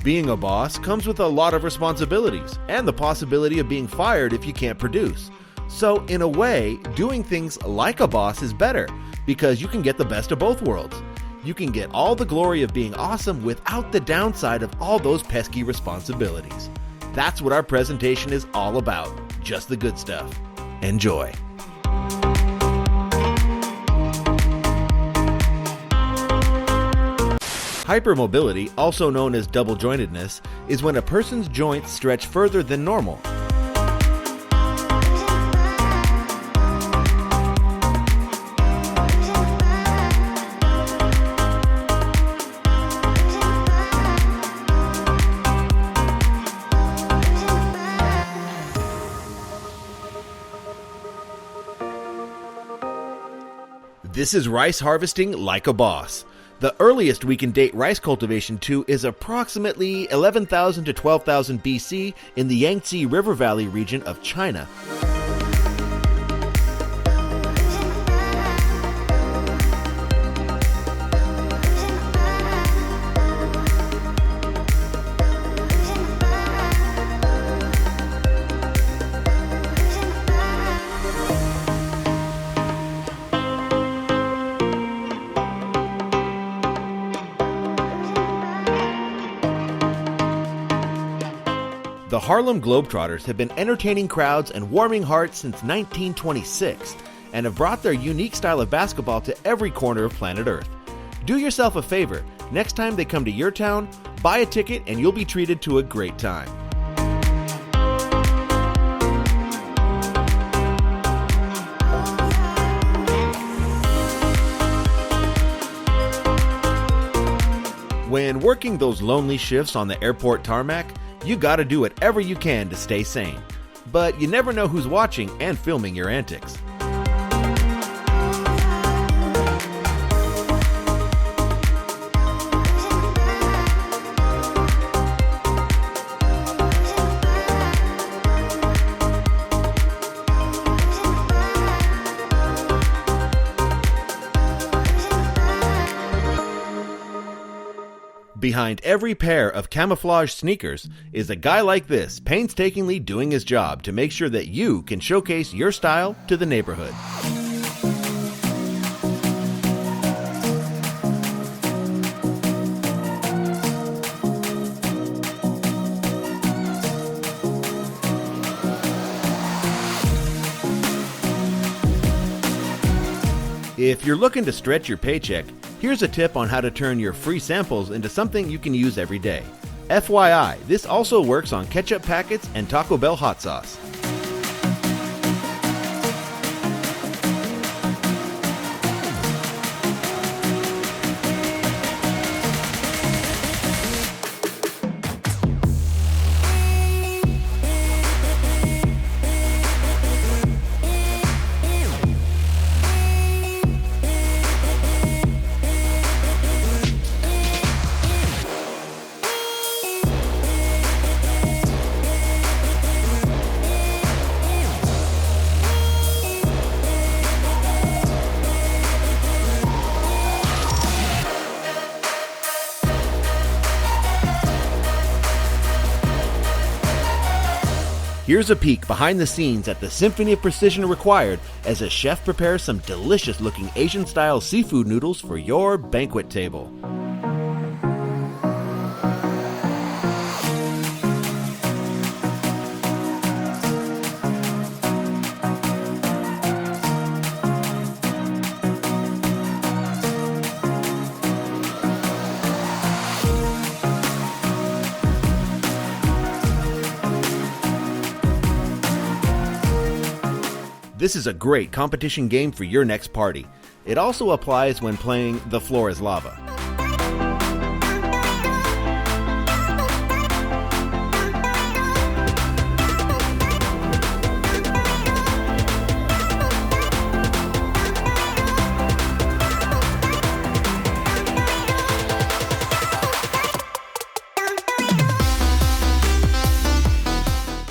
Being a boss comes with a lot of responsibilities and the possibility of being fired if you can't produce. So in a way, doing things like a boss is better because you can get the best of both worlds. You can get all the glory of being awesome without the downside of all those pesky responsibilities. That's what our presentation is all about, just the good stuff. Enjoy. Hypermobility, also known as double-jointedness, is when a person's joints stretch further than normal. This is rice harvesting like a boss. The earliest we can date rice cultivation to is approximately 11,000 to 12,000 BC in the Yangzi River Valley region of China. The Harlem Globetrotters have been entertaining crowds and warming hearts since 1926 and have brought their unique style of basketball to every corner of planet Earth. Do yourself a favor, next time they come to your town, buy a ticket and you'll be treated to a great time. When working those lonely shifts on the airport tarmac, you gotta do whatever you can to stay sane. But you never know who's watching and filming your antics. Behind every pair of camouflage sneakers is a guy like this, painstakingly doing his job to make sure that you can showcase your style to the neighborhood. If you're looking to stretch your paycheck, here's a tip on how to turn your free samples into something you can use every day. FYI, this also works on ketchup packets and Taco Bell hot sauce. Here's a peek behind the scenes at the symphony of precision required as a chef prepares some delicious-looking Asian-style seafood noodles for your banquet table. This is a great competition game for your next party. It also applies when playing The Floor is Lava.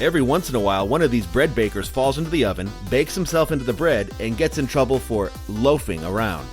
Every once in a while, one of these bread bakers falls into the oven, bakes himself into the bread, and gets in trouble for loafing around.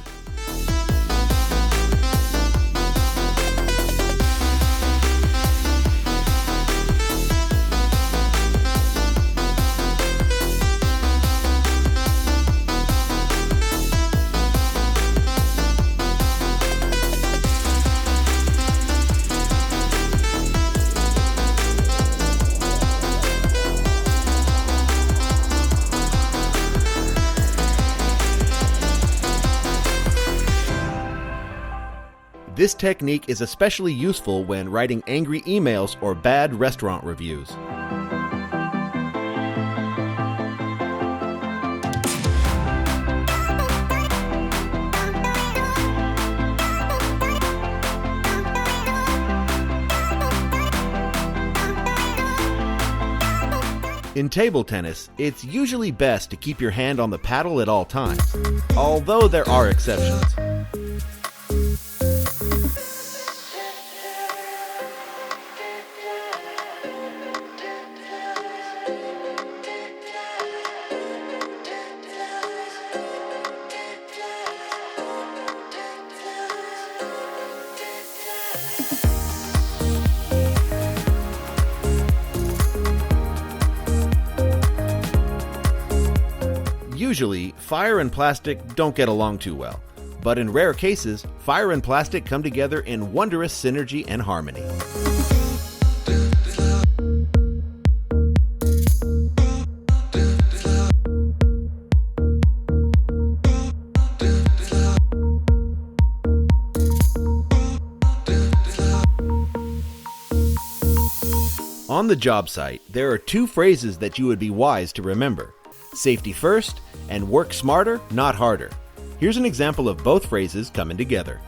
This technique is especially useful when writing angry emails or bad restaurant reviews. In table tennis, it's usually best to keep your hand on the paddle at all times, although there are exceptions. Usually, fire and plastic don't get along too well, but in rare cases, fire and plastic come together in wondrous synergy and harmony. On the job site, there are two phrases that you would be wise to remember: safety first and work smarter, not harder. Here's an example of both phrases coming together.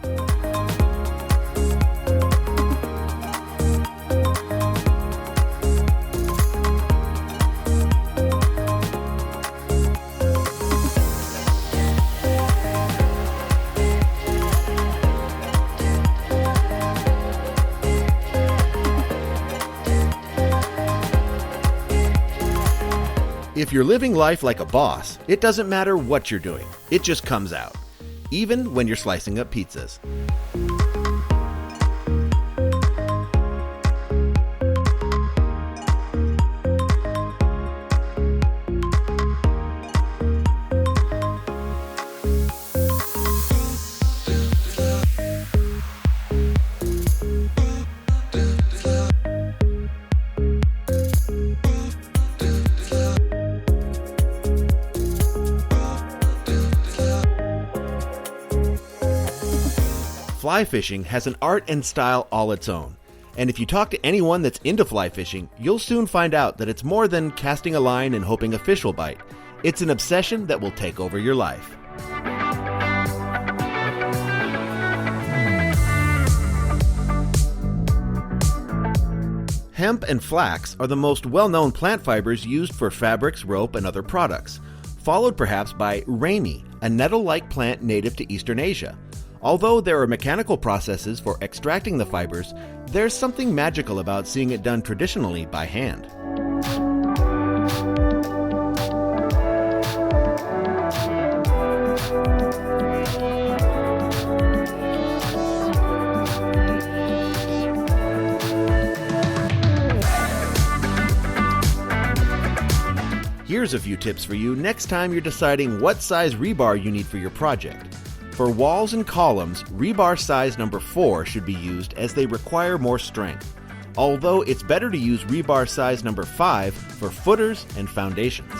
If you're living life like a boss, it doesn't matter what you're doing. It just comes out, even when you're slicing up pizzas. Fly fishing has an art and style all its own, and if you talk to anyone that's into fly fishing, you'll soon find out that it's more than casting a line and hoping a fish will bite. It's an obsession that will take over your life. Hemp and flax are the most well-known plant fibers used for fabrics, rope, and other products, followed perhaps by rami, a nettle-like plant native to Eastern Asia. Although there are mechanical processes for extracting the fibers, there's something magical about seeing it done traditionally by hand. Here's a few tips for you next time you're deciding what size rebar you need for your project. For walls and columns, rebar size number 4 should be used as they require more strength, although it's better to use rebar size number 5 for footers and foundations.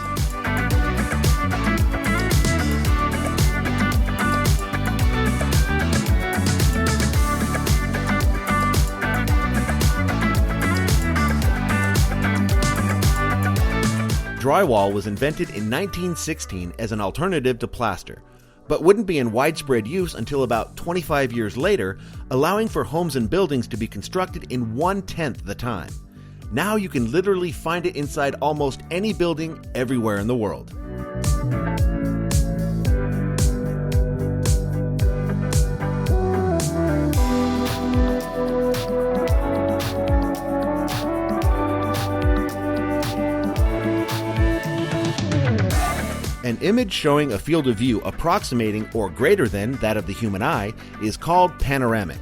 Drywall was invented in 1916 as an alternative to plaster, but wouldn't be in widespread use until about 25 years later, allowing for homes and buildings to be constructed in 1/10 the time. Now you can literally find it inside almost any building everywhere in the world. An image showing a field of view approximating or greater than that of the human eye is called panoramic.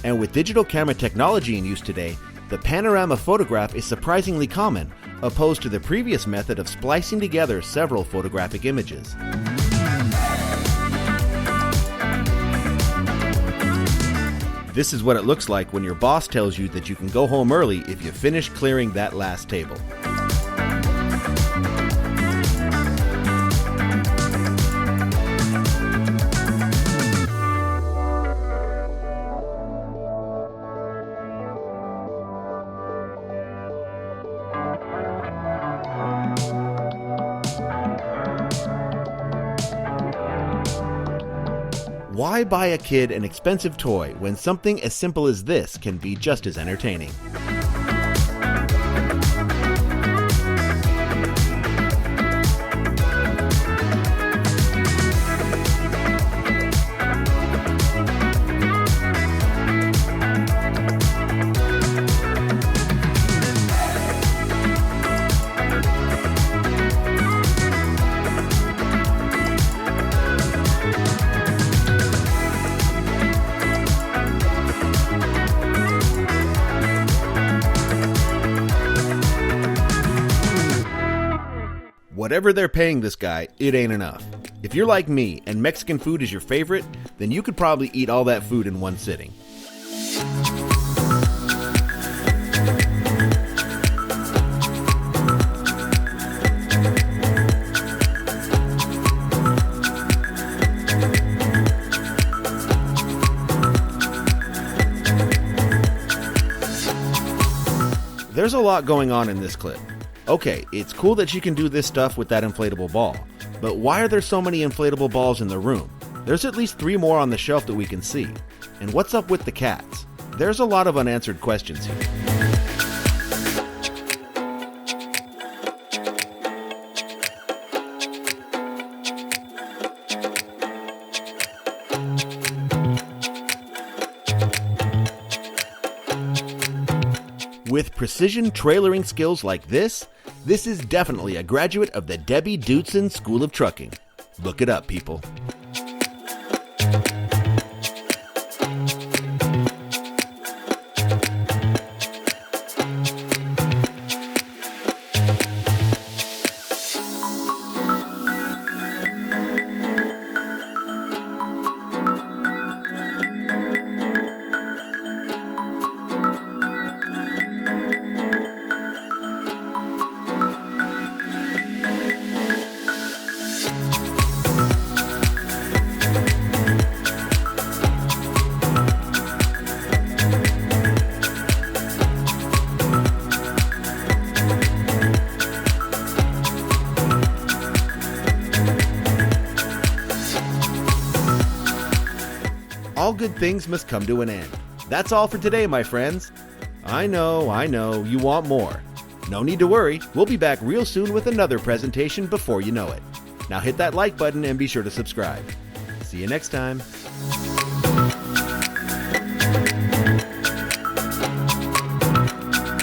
And with digital camera technology in use today, the panorama photograph is surprisingly common, opposed to the previous method of splicing together several photographic images. This is what it looks like when your boss tells you that you can go home early if you finish clearing that last table. Why buy a kid an expensive toy when something as simple as this can be just as entertaining? Whatever they're paying this guy, it ain't enough. If you're like me and Mexican food is your favorite, then you could probably eat all that food in one sitting. There's a lot going on in this clip. Okay, it's cool that you can do this stuff with that inflatable ball, but why are there so many inflatable balls in the room? There's at least 3 more on the shelf that we can see. And what's up with the cats? There's a lot of unanswered questions here. With precision trailering skills like this is definitely a graduate of the Debbie Dootson School of Trucking. Look it up, people. All good things must come to an end. That's all for today, my friends. I know, you want more. No need to worry, we'll be back real soon with another presentation before you know it. Now hit that like button and be sure to subscribe. See you next time.